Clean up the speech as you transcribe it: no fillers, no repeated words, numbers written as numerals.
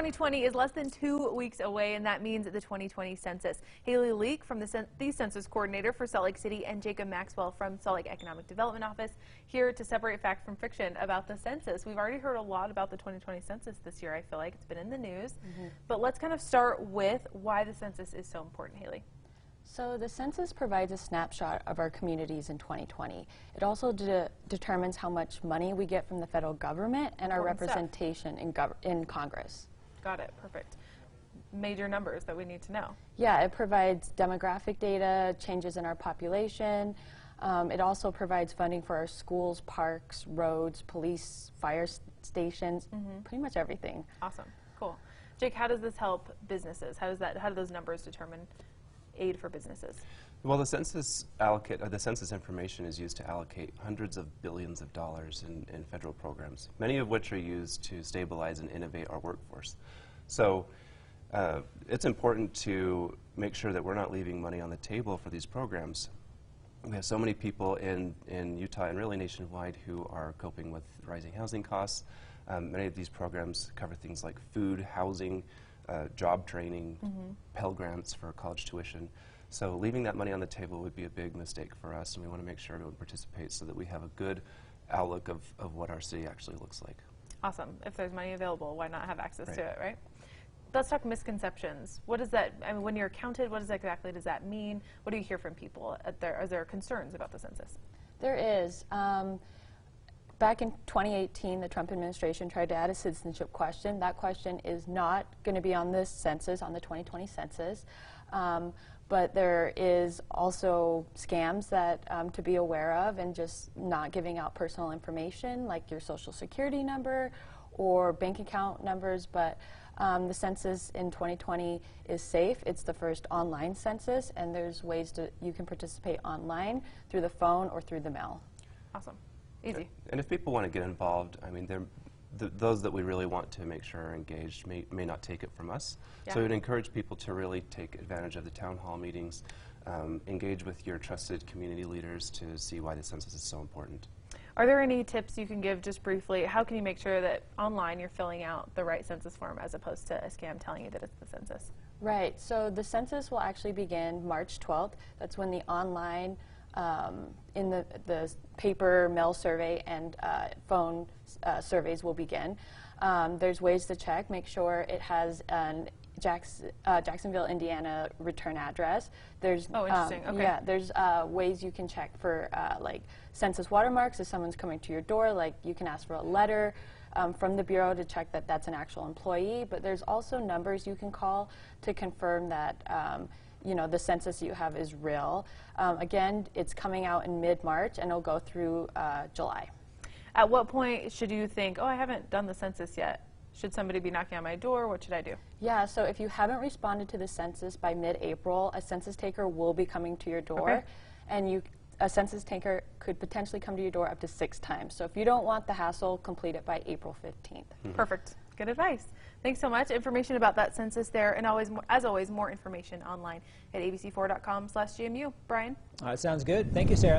2020 is less than 2 weeks away, and that means the 2020 census. Haley Leak from the census coordinator for Salt Lake City and Jacob Maxwell from Salt Lake Economic Development Office here to separate fact from fiction about the census. We've already heard a lot about the 2020 census this year. I feel like it's been in the news, but let's kind of start with why the census is so important, Haley. So the census provides a snapshot of our communities in 2020. It also determines how much money we get from the federal government and our representation in Congress. Got it. Perfect. Major numbers that we need to know. Yeah, it provides demographic data, changes in our population. It also provides funding for our schools, parks, roads, police, fire stations, pretty much everything. Awesome. Cool. Jake, how does this help businesses? How do those numbers determine aid for businesses? Well, the census information is used to allocate hundreds of billions of dollars in federal programs, many of which are used to stabilize and innovate our workforce. So it's important to make sure that we're not leaving money on the table for these programs. We have so many people in Utah and really nationwide who are coping with rising housing costs. Many of these programs cover things like food, housing, job training, Pell Grants for college tuition. So leaving that money on the table would be a big mistake for us, and we want to make sure everyone participates so that we have a good outlook of what our city actually looks like. Awesome. If there's money available, why not have access to it, right? Let's talk misconceptions. What is that? I mean, when you're counted, what exactly does that mean? What do you hear from people? Are there concerns about the census? There is. Back in 2018, the Trump administration tried to add a citizenship question. That question is not going to be on this census, on the 2020 census. But there is also scams that to be aware of, and just not giving out personal information like your social security number or bank account numbers. But the census in 2020 is safe. It's the first online census, and there's ways you can participate online through the phone or through the mail. Awesome. Easy. And if people want to get involved, I mean, those that we really want to make sure are engaged may not take it from us. Yeah. So we would encourage people to really take advantage of the town hall meetings, engage with your trusted community leaders to see why the census is so important. Are there any tips you can give just briefly? How can you make sure that online you're filling out the right census form as opposed to a scam telling you that it's the census? Right. So the census will actually begin March 12th. That's when the online in the paper mail survey and phone surveys will begin. There's ways to check. Make sure it has an Jacksonville, Indiana return address. There's interesting. Okay. Yeah, there's ways you can check for like census watermarks. If someone's coming to your door, like you can ask for a letter from the Bureau to check that that's an actual employee. But there's also numbers you can call to confirm that you know, the census you have is real. Again, it's coming out in mid-March, and it'll go through July. At what point should you think, oh, I haven't done the census yet? Should somebody be knocking on my door? What should I do? Yeah, so if you haven't responded to the census by mid-April, a census taker will be coming to your door, and a census taker could potentially come to your door up to 6 times. So if you don't want the hassle, complete it by April 15th. Perfect. Good advice. Thanks so much. Information about that census there, and as always, more information online at abc4.com/GMU. Brian? All right, sounds good. Thank you, Sarah.